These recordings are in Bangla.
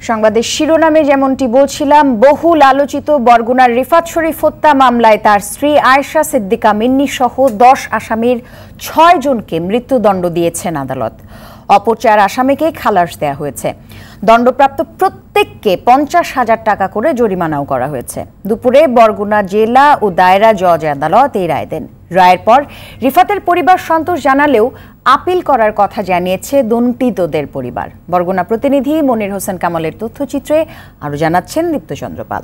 সংবাদের শিরোনামে যেমনটি বলছিলাম, বহুল আলোচিত বরগুনার রিফাত শরীফ হত্যা মামলায় তার স্ত্রী আয়েশা সিদ্দিকা মিন্নি সহ 10 আসামির 6 জনকে মৃত্যুদণ্ড দিয়েছেন আদালত। অপর 4 আসামিকে খালাস দেওয়া হয়েছে। দণ্ডপ্রাপ্ত প্রত্যেককে 50,000 টাকা করে জরিমানাও করা হয়েছে। দুপুরে বরগুনা জেলা ও দায়রা জজ আদালত এই রায় দেন। রায়ের পর রিফাতের পরিবার সন্তোষ জানালেও আপিল করার কথা জানিয়েছে দণ্ডিতদের পরিবার। বরগুনা প্রতিনিধি মনির হোসেন কামালের তথ্যচিত্রে আরো জানাচ্ছেন দীপ্তচন্দ্র পাল।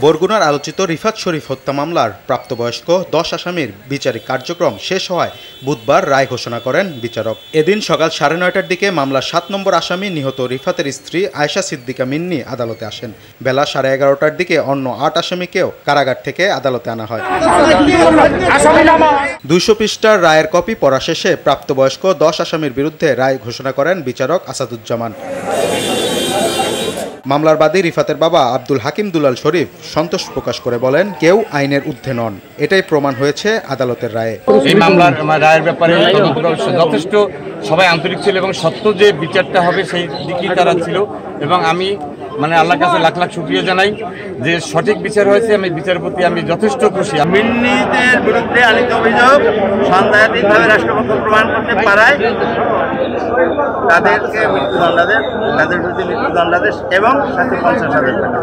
বরগুনার আলোচিত রিফাত শরীফ হত্যা মামলার প্রাপ্তবয়স্ক 10 আসামির বিচারিক কার্যক্রম শেষ হওয়ায় বুধবার রায় ঘোষণা করেন বিচারক। এদিন সকাল 9:30টার দিকে মামলার 7 নম্বর আসামি নিহত রিফাতের স্ত্রী আয়েশা সিদ্দিকা মিন্নি আদালতে আসেন। বেলা 11:30টার দিকে অন্য 8 আসামিকেও কারাগার থেকে আদালতে আনা হয়। 200 পৃষ্ঠার রায়ের কপি পড়া শেষে প্রাপ্তবয়স্ক 10 আসামির বিরুদ্ধে রায় ঘোষণা করেন বিচারক আসাদুজ্জামান। মামলার বাদী রিফাতের বাবা আব্দুল হাকিম দুলাল শরীফ সন্তোষ প্রকাশ করে বলেন, কেউ আইনের ঊর্ধ্বে নন। এটাই প্রমাণ হয়েছে আদালতের রায়ে। এই মামলার রায়ের ব্যাপারে যথেষ্ট সবাই আন্তরিক ছিল এবং সত্য যে বিচারটা হবে সেই দিকেই তারা ছিল এবং আমি আল্লাহর কাছে লাখ লাখ শুকরিয়া জানাই যে সঠিক বিচার হয়েছে। আমি বিচারের প্রতি আমি যথেষ্ট খুশি। মিন্নিদের বিরুদ্ধে আনিত অভিযোগ সন্দেহাতীতভাবে রাষ্ট্রপক্ষ প্রমাণ করতে পারায় তাদেরকে মৃত্যুদণ্ডাদেশ, তাদের বিরুদ্ধে মৃত্যুদণ্ডাদেশ এবং 50,000 টাকা।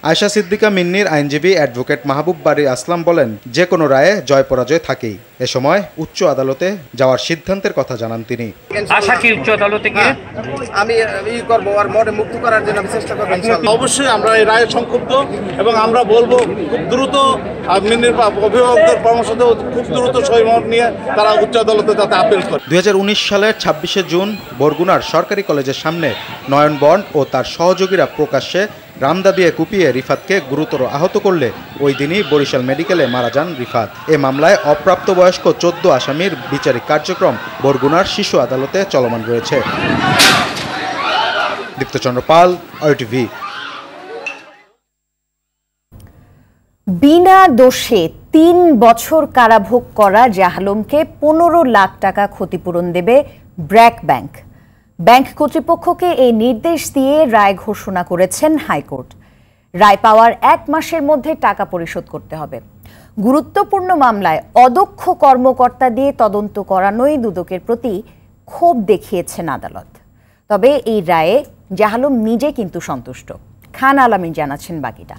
আয়েশা সিদ্দিকা মিন্নির আইনজীবী অ্যাডভোকেট মাহবুব বারী আসলাম বলেন, যে কোনো রায়ে জয় পরাজয় থাকেই। এ সময় উচ্চ আদালতে যাওয়ার সিদ্ধান্তের কথা জানান তিনি। আশা কি উচ্চ আদালতে গিয়ে আমি করব আর মনে মুক্ত করার জন্য চেষ্টা করব ইনশাআল্লাহ। অবশ্যই আমরা এই রায়ে সংক্ষুব্ধ এবং আমরা বলবো খুব দ্রুত মিন্নির অভিভাবকদের পরামর্শ খুব দ্রুত সহিমত নিয়ে তারা উচ্চ আদালতে যাতে আপিল করে। 2019 সালের 26শে জুন বরগুনার সরকারি কলেজের সামনে নয়ন বন্ড ও তার সহযোগীরা প্রকাশ্যে রামদা দিয়ে কুপিয়ে রিফাতকে গুরুতর আহত করলে ওই দিনই বরিশাল মেডিকেলে মারা যান রিফাত। এ মামলায় অপ্রাপ্তবয়স্ক 14 আসামির বিচারিক কার্যক্রম বরগুনার শিশু আদালতে চলমান রয়েছে। দীপ্তচন্দ্র পাল, OTV। বিনা দোষে 3 বছর কারাভোগ করা জাহালমকে 15 লাখ টাকা ক্ষতিপূরণ দেবে ব্র্যাক ব্যাংক। ব্যাংক কর্তৃপক্ষকে এই নির্দেশ দিয়ে রায় ঘোষণা করেছেন হাইকোর্ট। রায় পাওয়ার 1 মাসের মধ্যে টাকা পরিশোধ করতে হবে। গুরুত্বপূর্ণ মামলায় অদক্ষ কর্মকর্তা দিয়ে তদন্ত করানোই দুদকের প্রতি ক্ষোভ দেখিয়েছেন আদালত। তবে এই রায়ে জাহালম নিজে কিন্তু সন্তুষ্ট। খান আলামিন জানাচ্ছেন বাকিটা।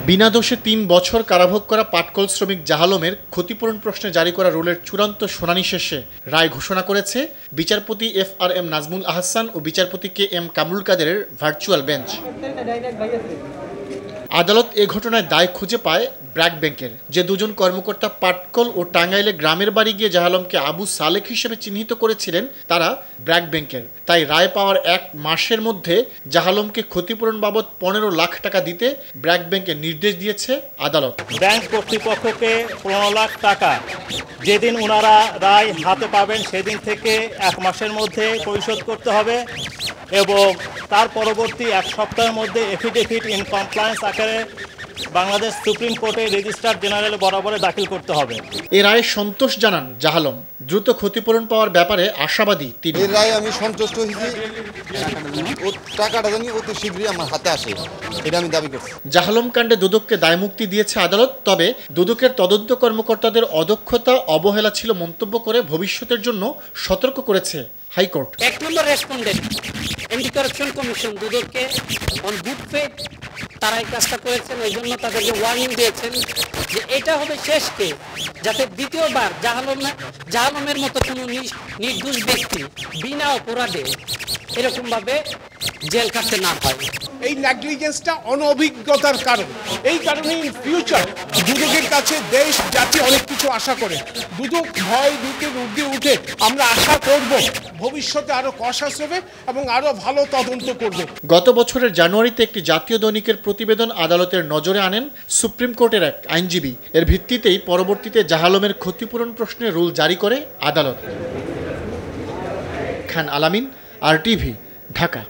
বিনা দোষে 3 বছর কারাভোগ করা পাটকল শ্রমিক জাহালমের ক্ষতিপূরণ প্রশ্নে জারি করা রুলের চূড়ান্ত শুনানি শেষে রায় ঘোষণা করেছে বিচারপতি FRM নাজমুল আহসান ও বিচারপতি KM কামরুল কাদেরের ভার্চুয়াল বেঞ্চ। আদালত এ ঘটনায় দায় খুঁজে পায় ব্র্যাক ব্যাংকের, যে 2 জন কর্মকর্তা পাটকল ও টাঙ্গাইলে গ্রামের বাড়ি গিয়ে জাহালমকে আবু সালেক হিসেবে চিহ্নিত করেছিলেন তারা ব্র্যাক ব্যাংকের। তাই রায় পাওয়ার 1 মাসের মধ্যে জাহালমকে ক্ষতিপূরণ বাবদ 15 লাখ টাকা দিতে ব্র্যাক ব্যাংকের নির্দেশ দিয়েছে আদালত। ব্যাংক কর্তৃপক্ষকে 15 লাখ টাকা যেদিন ওনারা রায় হাতে পাবেন সেদিন থেকে 1 মাসের মধ্যে পরিশোধ করতে হবে এবং তার পরবর্তী 1 সপ্তাহের মধ্যে এফিডেভিট ইন কমপ্লায়েন্স আকারে বাংলাদেশ সুপ্রিম কোর্টে রেজিস্ট্রার জেনারেল বরাবরে দাখিল করতে হবে। এ রায়ে সন্তোষ জানান জাহালম। দ্রুত ক্ষতিপূরণ পাওয়ার ব্যাপারে আশাবাদী তিনি। এই রায়ে আমি সন্তুষ্ট হয়েছি, টাকাটা জানি অতি শীঘ্রই আমার হাতে আসে, এটা আমি দাবি করছি। জাহালম কাণ্ডে দুদককে দায়মুক্তি দিয়েছে আদালত। তবে দুদকের তদন্ত কর্মকর্তাদের অদক্ষতা অবহেলা ছিল মন্তব্য করে ভবিষ্যতের জন্য সতর্ক করেছে হাইকোর্ট। 1 নম্বর রেসপন্ডেন্ট অ্যান্টি কারাপশন কমিশন দুদককে অন গুড ফেথ তারা এই কাজটা করেছেন, এই জন্য তাদেরকে ওয়ার্নিং দিয়েছেন যে এটা হবে শেষ কেস, যাতে দ্বিতীয়বার জাহালমের মতো কোনো নির্দোষ ব্যক্তি বিনা অপরাধে এরকমভাবে জেল কাটতে না হয়। এই নেগলিজেন্সটা অনভিজ্ঞতার কারণ। এই কারণে ইন ফিউচার দুদকের কাছে দেশ জাতি অনেক কিছু আশা করে। দুদক ভয় দুঃখের ঊর্ধ্বে উঠে আমরা আশা করব ভবিষ্যতে আরো কষাস হবে এবং আরো ভালো তদন্ত করবে। গত বছরের জানুয়ারিতে একটি জাতীয় দৈনিকের প্রতিবেদন আদালতের নজরে আনেন সুপ্রিম কোর্টের এক আইনজীবী। এর ভিত্তিতেই পরবর্তীতে জাহালমের ক্ষতিপূরণ প্রশ্নে রুল জারি করে আদালত। খান আলামিন, RTV, ঢাকা।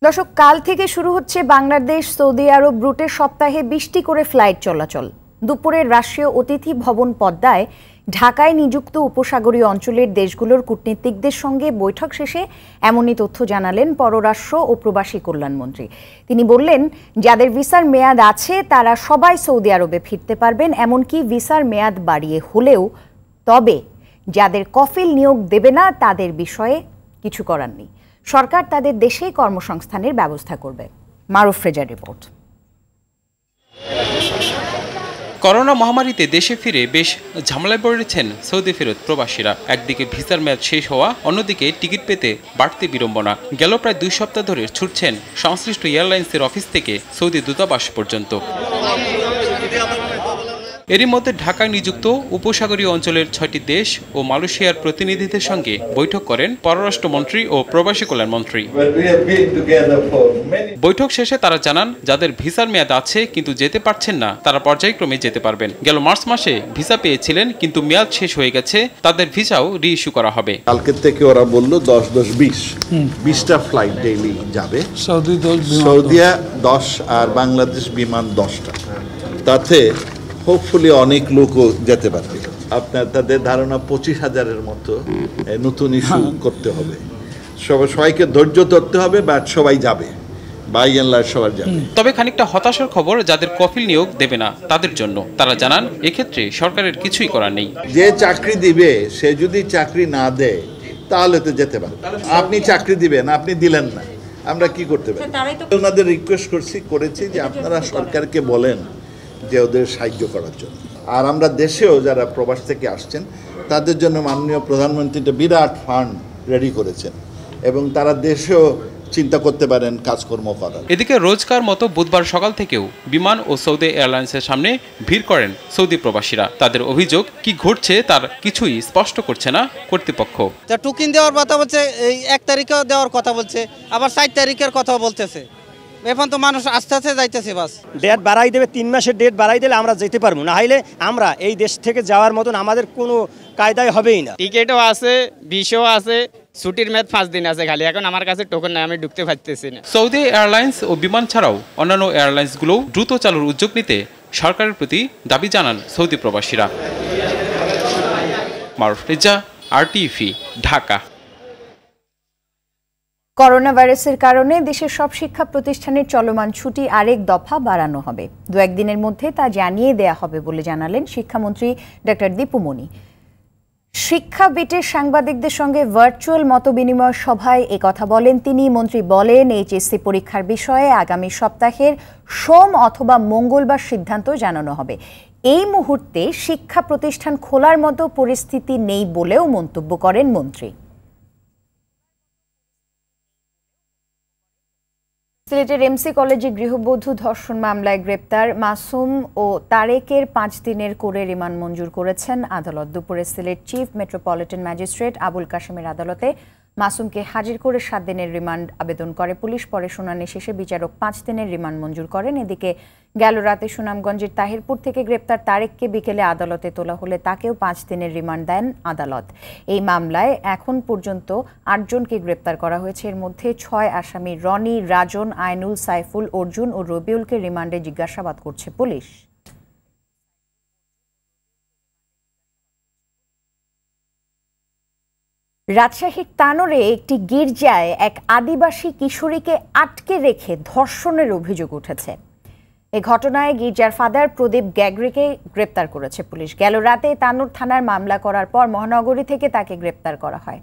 দর্শক, কাল থেকে শুরু হচ্ছে বাংলাদেশ সৌদি আরব রুটে সপ্তাহে 20টি করে ফ্লাইট চলাচল। দুপুরে রাষ্ট্রীয় অতিথি ভবন পদ্মায় ঢাকায় নিযুক্ত উপসাগরীয় অঞ্চলের দেশগুলোর কূটনীতিকদের সঙ্গে বৈঠক শেষে এমনই তথ্য জানালেন পররাষ্ট্র ও প্রবাসী কল্যাণমন্ত্রী। তিনি বললেন, যাদের ভিসার মেয়াদ আছে তারা সবাই সৌদি আরবে ফিরতে পারবেন, এমনকি ভিসার মেয়াদ বাড়িয়ে হলেও। তবে যাদের কফিল নিয়োগ দেবে না তাদের বিষয়ে কিছু করার নেই, সরকার তাদের দেশেই কর্মসংস্থানের ব্যবস্থা করবে। মারুফ রেজার রিপোর্ট। করোনা মহামারীতে দেশে ফিরে বেশ ঝামেলায় পড়েছেন সৌদি ফেরত প্রবাসীরা। একদিকে ভিসার মেয়াদ শেষ হওয়া, অন্যদিকে টিকিট পেতে বাড়তি বিড়ম্বনা। গেল প্রায় 2 সপ্তাহ ধরে ছুটছেন সংশ্লিষ্ট এয়ারলাইন্সের অফিস থেকে সৌদি দূতাবাস পর্যন্ত। এরই মধ্যে ঢাকায় নিযুক্ত উপসাগরীয় অঞ্চলের 6টি দেশ ও মালয়েশিয়ার প্রতিনিধিদের সঙ্গে বৈঠক করেন পররাষ্ট্রমন্ত্রী ও প্রবাসী কল্যাণমন্ত্রী। বৈঠক শেষে তারা জানান, যাদের ভিসার মেয়াদ আছে কিন্তু যেতে পারছেন না তারা পর্যায়ক্রমে যেতে পারবেন। গেল মার্চ মাসে ভিসা পেয়েছিলেন কিন্তু মেয়াদ শেষ হয়ে গেছে, তাদের ভিসাও রি-ইস্যু করা হবে। কালকের থেকে ওরা বললো 10-10-20টা ফ্লাইট ডেইলি যাবে। সৌদিয়া 10 আর বাংলাদেশ বিমান 10টা। তাতে হোপফুলি অনেক লোকও যেতে পারবে। আপনার তাদের ধারণা 25,000-এর মতো নতুন ইস্যু করতে হবে। সবাইকে ধৈর্য ধরতে হবে, বাট সবাই যাবে, বাই এন্ড লার্জ সবাই যাবে। তবে খানিকটা হতাশার খবর যাদের কফিল নিয়োগ দেবে না তাদের জন্য। তারা জানান, এক্ষেত্রে সরকারের কিছুই করার নেই। যে চাকরি দিবে সে যদি চাকরি না দেয় তাহলে তো যেতে পারে। আপনি চাকরি দিবেন, আপনি দিলেন না, আমরা কি করতে পারি? ওনাদের রিকোয়েস্ট করেছি যে আপনারা সরকারকে বলেন যে ওদের সাহায্য করার জন্য। আর আমরা দেশেও যারা প্রবাস থেকে আসছেন তাদের জন্য মাননীয় প্রধানমন্ত্রী একটা বিরাট ফান্ড রেডি করেছেন এবং তারা দেশেও চিন্তা করতে পারেন কাজকর্ম করার। এদিকে রোজকার মতো বুধবার সকাল থেকেও বিমান ও সৌদি এয়ারলাইন্সের সামনে ভিড় করেন সৌদি প্রবাসীরা। তাদের অভিযোগ, কি ঘটছে তার কিছুই স্পষ্ট করছে না কর্তৃপক্ষ। টোকেন দেওয়ার কথা বলছে, এই 1 তারিখে দেওয়ার কথা বলছে, আবার 4 তারিখের কথা বলতেছে। এখন তো মানুষ আস্তে আস্তে যাইতেছে। বাস ডেট বাড়াই দেবে, 3 মাসের ডেট বাড়াই দিলে আমরা যেতে পারবো না, হইলে আমরা এই দেশ থেকে যাওয়ার মতন আমাদের কোনো কায়দায় হবেই না। টিকিটও আছে, ভিসাও আছে, ছুটির মেয়াদ 5 দিন আছে খালি। এখন আমার কাছে টোকেন নাই, আমি ঢুকতে পারতেছি না। সৌদি এয়ারলাইন্স ও বিমান ছাড়াও অন্যান্য এয়ারলাইন্সগুলো দ্রুত চালুর উদ্যোগ নিতে সরকারের প্রতি দাবি জানান সৌদি প্রবাসীরা। মারুফ রেজা, RTV, ঢাকা। করোনা ভাইরাসের কারণে দেশের সব শিক্ষা প্রতিষ্ঠানের চলমান ছুটি আরেক দফা বাড়ানো হবে। 2-1 দিনের মধ্যে তা জানিয়ে দেয়া হবে বলে জানালেন শিক্ষামন্ত্রী ডক্টর দীপু মনি। শিক্ষা বিটের সাংবাদিকদের সঙ্গে ভার্চুয়াল মতবিনিময় সভায় একথা বলেন তিনি। মন্ত্রী বলেন, HSC পরীক্ষার বিষয়ে আগামী সপ্তাহের সোম অথবা মঙ্গলবার সিদ্ধান্ত জানানো হবে। এই মুহূর্তে শিক্ষা প্রতিষ্ঠান খোলার মতো পরিস্থিতি নেই বলেও মন্তব্য করেন মন্ত্রী। সিলেটের MC কলেজে গৃহবধূ ধর্ষণ মামলায় গ্রেপ্তার মাসুম ও তারেকের 5 দিনের করে রিমান্ড মঞ্জুর করেছেন আদালত। দুপুরে Sylhet chief metropolitan magistrate Abul কাশেমের আদালতে মাসুমকে হাজির করে 7 দিনের রিমান্ড আবেদন করে পুলিশ। পরে শুনানি শেষে বিচারক 5 দিনের রিমান্ড মঞ্জুর করেন। এদিকে গেল রাতে সুনামগঞ্জের তাহিরপুর থেকে গ্রেপ্তার তারেককে বিকেলে আদালতে তোলা হলে তাকেও 5 দিনের রিমান্ড দেন আদালত। এই মামলায় এখন পর্যন্ত 8 জনকে গ্রেপ্তার করা হয়েছে। এর মধ্যে 6 আসামি রনি, রাজন, আইনুল, সাইফুল, অর্জুন ও রবিউলকে রিমান্ডে জিজ্ঞাসাবাদ করছে পুলিশ। রাজশাহীর তানোরে একটি গির্জায় এক আদিবাসী কিশোরীকে আটকে রেখে ধর্ষণের অভিযোগ উঠেছে। এই ঘটনায় গির্জার ফাদার প্রদীপ গ্যাগরিকে গ্রেপ্তার করেছে পুলিশ। গেল রাতে তানোর থানার মামলা করার পর মহানগরী থেকে তাকে গ্রেপ্তার করা হয়।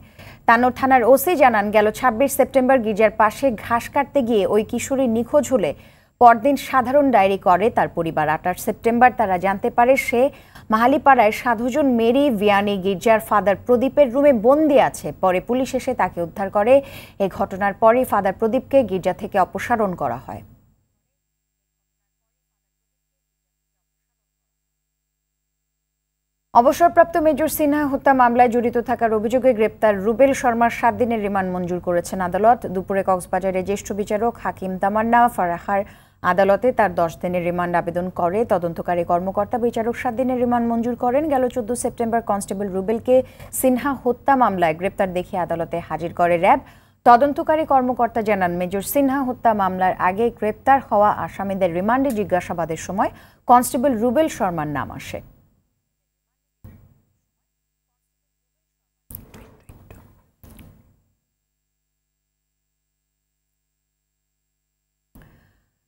তানোর থানার ওসি জানান, গেল 26 সেপ্টেম্বর গির্জার পাশে ঘাস কাটতে গিয়ে ওই কিশোরী নিখোঁজ হলে পরদিন সাধারণ ডায়েরি করে তার পরিবার। 28 সেপ্টেম্বর তারা জানতে পারে সে মাহালিপাড়ায় সাধুজন মেরি ভিয়ানি গির্জার ফাদার প্রদীপের রুমে বন্দি আছে। পরে পুলিশ এসে তাকে উদ্ধার করে। এই ঘটনার পরই ফাদার প্রদীপকে গির্জা থেকে অপসারণ করা হয়। অবসরপ্রাপ্ত মেজর সিনহা হত্যা মামলায় জড়িত থাকার অভিযোগে গ্রেপ্তার রুবেল শর্মার 7 দিনের রিমান্ড মঞ্জুর করেছেন আদালত। দুপুরে কক্সবাজারের জ্যেষ্ঠ বিচারক হাকিম তামান্না ফারাহার আদালতে তার 10 দিনের রিমান্ড আবেদন করে। তদন্তকারী কর্মকর্তা বিচারক 7 দিনের রিমান্ড মঞ্জুর করেন। গেল 14 সেপ্টেম্বর কনস্টেবল রুবেলকে সিনহা হত্যা মামলায় গ্রেপ্তার দেখিয়ে আদালতে হাজির করে র্যাব। তদন্তকারী কর্মকর্তা জানান, মেজর সিনহা হত্যা মামলার আগে গ্রেপ্তার হওয়া আসামিদের রিমান্ডে জিজ্ঞাসাবাদের সময় কনস্টেবল রুবেল শর্মার নাম আসে।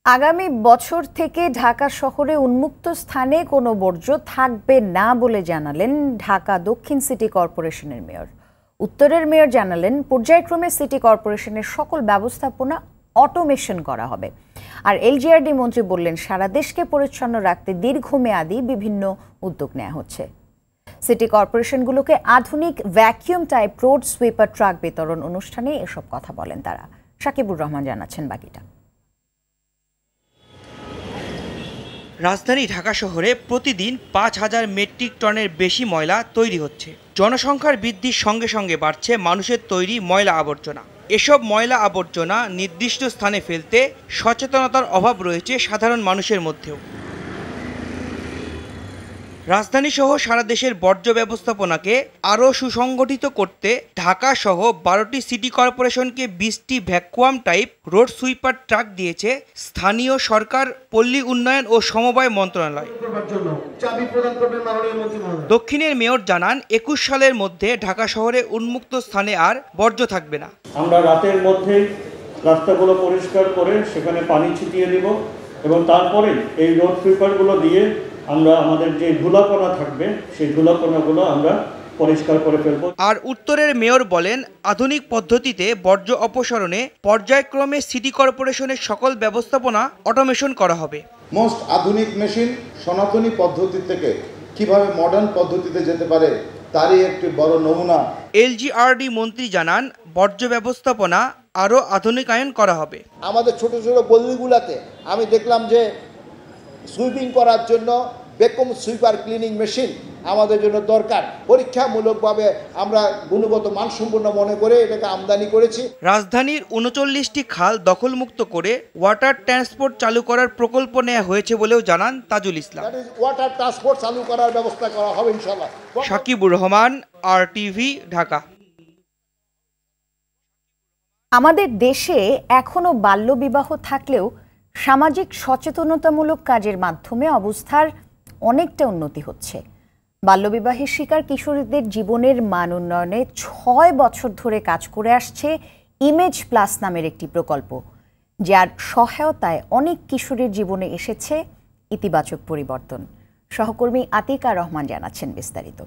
আগামী বছর থেকে ঢাকা শহরে উন্মুক্ত স্থানে কোনো বর্জ্য থাকবে না বলে জানালেন ঢাকা দক্ষিণ সিটি কর্পোরেশনের মেয়র। উত্তরের মেয়র জানালেন পর্যায়ক্রমে সিটি কর্পোরেশনের সকল ব্যবস্থাপনা অটোমেশন করা হবে। আর এলজিআরডি মন্ত্রী বললেন সারা দেশকে পরিচ্ছন্ন রাখতে দীর্ঘমেয়াদী বিভিন্ন উদ্যোগ নেওয়া হচ্ছে। সিটি কর্পোরেশনগুলোকে আধুনিক vacuum type road sweeper truck বিতরণ অনুষ্ঠানে এসব কথা বলেন তারা। সাকিবুর রহমান জানাচ্ছেন বাকিটা। রাজধানী ঢাকা শহরে প্রতিদিন ৫,০০০ মেট্রিক টনের বেশি ময়লা তৈরি হচ্ছে। জনসংখ্যার বৃদ্ধির সঙ্গে সঙ্গে বাড়ছে মানুষের তৈরি ময়লা আবর্জনা। এসব ময়লা আবর্জনা নির্দিষ্ট স্থানে ফেলতে সচেতনতার অভাব রয়েছে সাধারণ মানুষের মধ্যেও। রাজধানী সহ সারা দেশের বর্জ্য ব্যবস্থাপনাকে আরও সুসংগঠিত করতে ঢাকা সহ ১২টি সিটি কর্পোরেশনকে ২০টি vacuum type road sweeper truck দিয়েছে স্থানীয় সরকার, পল্লী উন্নয়ন ও সমবায় মন্ত্রণালয়। দক্ষিণের মেয়র জানান ২১ সালের মধ্যে ঢাকা শহরে উন্মুক্ত স্থানে আর বর্জ্য থাকবে না। আমরা রাতের মধ্যে রাস্তাগুলো পরিষ্কার করে সেখানে পানি ছিটিয়ে দেব এবং তারপরে এই রোড সুইপারগুলো দিয়ে আমরা আমাদের যে ধুলাকণা থাকবে সেই ধুলাকণাগুলো আমরা পরিষ্কার করে ফেলব। আর উত্তরের মেয়র বলেন আধুনিক পদ্ধতিতে বর্জ্য অপসারণে পর্যায়ক্রমে সিটি কর্পোরেশনের সকল ব্যবস্থাপনা অটোমেশন করা হবে। মোস্ট আধুনিক মেশিন সনাতনী পদ্ধতি থেকে কিভাবে মডার্ন পদ্ধতিতে যেতে পারে তারই একটি বড় নমুনা। এলজিআরডি মন্ত্রী জানান বর্জ্য ব্যবস্থাপনা আরও আধুনিকায়ন করা হবে। আমাদের ছোট ছোট গলিগুলোতে আমি দেখলাম যে সুইপিং করার জন্য ভ্যাকুয়াম সুইপার ক্লিনিং মেশিন আমাদের জন্য দরকার। পরীক্ষামূলকভাবে আমরা গুণগত মানসম্পন্ন মনে করে এটাকে আমদানি করেছি। রাজধানীর ৩৯টি খাল দখলমুক্ত করে ওয়াটার ট্রান্সপোর্ট চালু করার প্রকল্প নেওয়া হয়েছে বলেও জানান তাজুল ইসলাম। ওয়াটার ট্রান্সপোর্ট চালু করার ব্যবস্থা করা হবে ইনশাআল্লাহ। সাকিবুর রহমান, RTV, ঢাকা। আমাদের দেশে এখনো বাল্যবিবাহ থাকলেও সামাজিক সচেতনতামূলক কাজের মাধ্যমে অবস্থার অনেকটা উন্নতি হচ্ছে। বাল্যবিবাহের শিকার কিশোরীদের জীবনের মান উন্নয়নে ৬ বছর ধরে কাজ করে আসছে ইমেজ প্লাস নামের একটি প্রকল্প, যার সহায়তায় অনেক কিশোরীর জীবনে এসেছে ইতিবাচক পরিবর্তন। সহকর্মী আতিকা রহমান জানাচ্ছেন বিস্তারিত।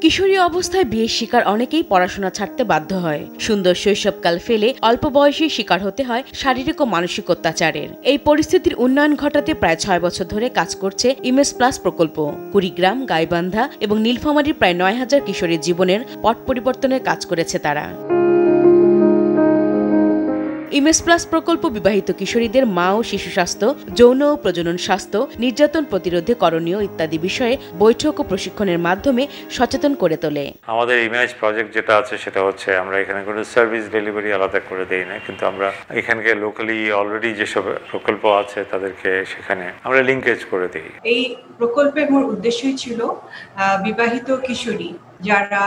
কিশোরী অবস্থায় বিয়ের শিকার অনেকেই পড়াশোনা ছাড়তে বাধ্য হয়। সুন্দর শৈশবকাল ফেলে অল্প বয়সেই শিকার হতে হয় শারীরিক ও মানসিক অত্যাচারের। এই পরিস্থিতির উন্নয়ন ঘটাতে প্রায় ৬ বছর ধরে কাজ করছে ইমেজ প্লাস প্রকল্প। কুড়িগ্রাম, গাইবান্ধা এবং নীলফামারীর প্রায় ৯,০০০ কিশোরীর জীবনের পট পরিবর্তনের কাজ করেছে তারা। ইমেজ প্লাস প্রকল্প বিবাহিত কিশোরীদের মা ও শিশু স্বাস্থ্য, যৌন ও প্রজনন স্বাস্থ্য, নির্যাতন প্রতিরোধে করণীয় ইত্যাদি বিষয়ে বৈঠক ও প্রশিক্ষণের মাধ্যমে সচেতন করে তোলে। আমাদের ইমেজ প্রজেক্ট যেটা আছে সেটা হচ্ছে আমরা এখানে কোনো সার্ভিস ডেলিভারি আলাদা করে দেই না, কিন্তু আমরা এখানকে লোকালি অলরেডি যেসব প্রকল্প আছে তাদেরকে সেখানে আমরা লিঙ্কেজ করে দিই। এই প্রকল্পের মূল উদ্দেশ্যই ছিল বিবাহিত কিশোরী যারা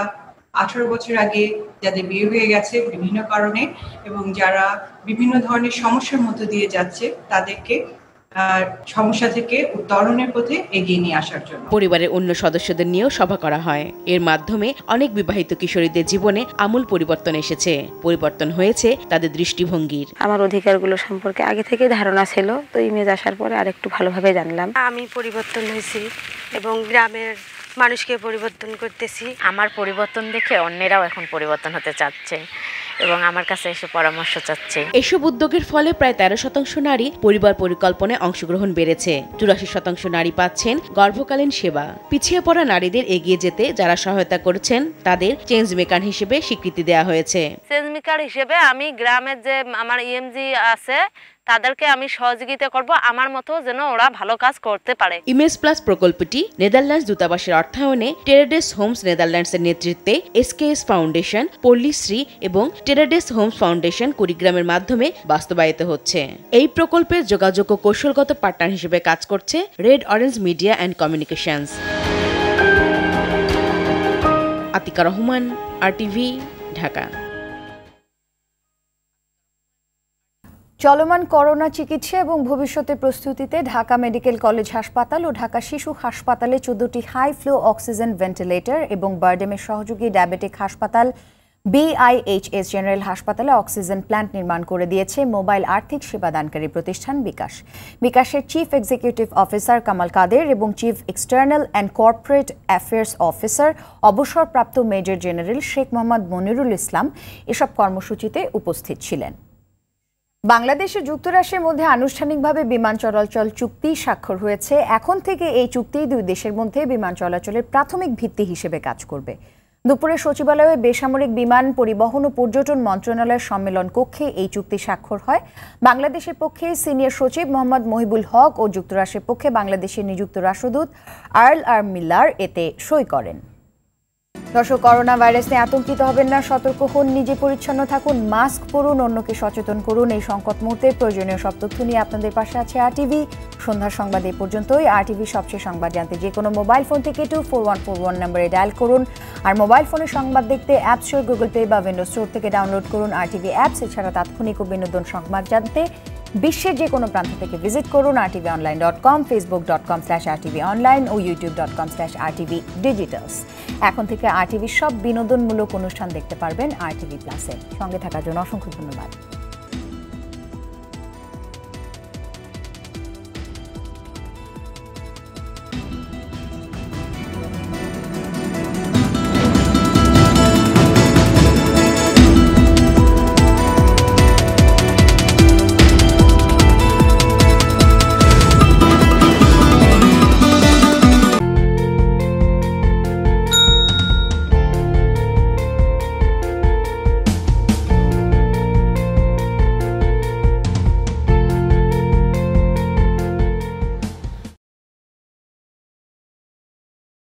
18 বছর আগে যাদের বিয়ে হয়ে গেছে বিভিন্ন কারণে এবং যারা বিভিন্ন ধরনের সমস্যার মধ্যে দিয়ে যাচ্ছে তাদেরকে সমস্যা থেকে উত্তরণের পথে এগিয়ে নিয়ে আসার জন্য পরিবারের অন্য সদস্যদের নিয়েও সভা করা হয়। এর মাধ্যমে অনেক বিবাহিত কিশোরীদের জীবনে আমূল পরিবর্তন এসেছে। পরিবর্তন হয়েছে তাদের দৃষ্টিভঙ্গির। আমার অধিকারগুলো সম্পর্কে আগে থেকে ধারণা ছিল, তো ইমেজ আসার পরে আরেকটু ভালোভাবে জানলাম। আমি পরিবর্তন হয়েছি এবং গ্রামের মানুষকে পরিবর্তন করতেছি। আমার পরিবর্তন দেখে অন্যেরাও এখন পরিবর্তন হতে চাচ্ছে এবং আমার কাছে এসে পরামর্শ চাচ্ছে। এসব উদ্যোগের ফলে প্রায় 13% নারী পরিবার পরিকল্পনায় অংশগ্রহণ বেড়েছে। 84% নারী পাচ্ছেন গর্ভকালীন সেবা। পিছিয়ে পড়া নারীদের এগিয়ে যেতে যারা সহায়তা করেছেন তাদের চেঞ্জ মেকার হিসেবে স্বীকৃতি দেওয়া হয়েছে। চেঞ্জ মেকার হিসেবে আমি গ্রামের যে আমার ইএমজি আছে তাদেরকে আমি সহযোগিতা করব, আমার মতো যেন ওরা ভালো কাজ করতে পারে। ইমেজ প্লাস প্রকল্পটি নেদারল্যান্ডস দূতাবাসের অর্থায়নে টেরাডেস হোমস নেদারল্যান্ডসের নেতৃত্বে SKS ফাউন্ডেশন, পল্লীশ্রী এবং টেরাডেস হোমস ফাউন্ডেশন কুড়িগ্রামের মাধ্যমে বাস্তবায়িত হচ্ছে। এই প্রকল্পে যোগাযোগ ও কৌশলগত পার্টনার হিসেবে কাজ করছে red orange media and communications. Atika Rahman, RTV, Dhaka. চলমান করোনা চিকিৎসা এবং ভবিষ্যতে প্রস্তুতিতে ঢাকা মেডিকেল কলেজ হাসপাতাল ও ঢাকা শিশু হাসপাতালে 14টি হাই ফ্লো অক্সিজেন ভেন্টিলেটর এবং বারডেমের সহযোগী ডায়াবেটিক হাসপাতাল BIHS জেনারেল হাসপাতালে অক্সিজেন প্ল্যান্ট নির্মাণ করে দিয়েছে মোবাইল আর্থিক সেবাদানকারী প্রতিষ্ঠান বিকাশ। বিকাশের চিফ এক্সিকিউটিভ অফিসার কামাল কাদের এবং chief external and corporate affairs officer অবসরপ্রাপ্ত মেজর জেনারেল শেখ মোহাম্মদ মনিরুল ইসলাম এসব কর্মসূচিতে উপস্থিত ছিলেন। বাংলাদেশ ও যুক্তরাষ্ট্রের মধ্যে আনুষ্ঠানিকভাবে বিমান চলাচল চুক্তি স্বাক্ষর হয়েছে। এখন থেকে এই চুক্তি দুই দেশের মধ্যে বিমান চলাচলের প্রাথমিক ভিত্তি হিসেবে কাজ করবে। দুপুরে সচিবালয়ে বেসামরিক বিমান পরিবহন ও পর্যটন মন্ত্রণালয়ের সম্মেলন কক্ষে এই চুক্তি স্বাক্ষর হয়। বাংলাদেশের পক্ষে সিনিয়র সচিব মোহাম্মদ মহিবুল হক ও যুক্তরাষ্ট্রের পক্ষে বাংলাদেশের নিযুক্ত রাষ্ট্রদূত আর্ল আর মিলার এতে সই করেন। দর্শক, করোনা ভাইরাস নিয়ে আতঙ্কিত হবেন না, সতর্ক হন, নিজে পরিচ্ছন্ন থাকুন, মাস্ক পরুন, অন্যকে সচেতন করুন। এই সংকট মুহূর্তে প্রয়োজনীয় সব তথ্য নিয়ে আপনাদের পাশে আছে RTV। সন্ধ্যার সংবাদ এই পর্যন্তই। RTV সবচেয়ে সংবাদ জানতে যে কোনো মোবাইল ফোন থেকে 24141 নম্বরে ডায়াল করুন। আর মোবাইল ফোনে সংবাদ দেখতে অ্যাপ স্টোর, গুগল প্লে বা উইন্ডোজ স্টোর থেকে ডাউনলোড করুন RTV অ্যাপস। এছাড়া তাৎক্ষণিক ও বিনোদন সংবাদ জানতে বিশ্বের যে কোনো প্রান্ত থেকে ভিজিট করুন rtvonline.com, facebook.com/rtvonline ও youtube.com/rtv digitals। এখন থেকে RTV সব বিনোদনমূলক অনুষ্ঠান দেখতে পারবেন RTV প্লাসে। সঙ্গে থাকার জন্য অসংখ্য ধন্যবাদ।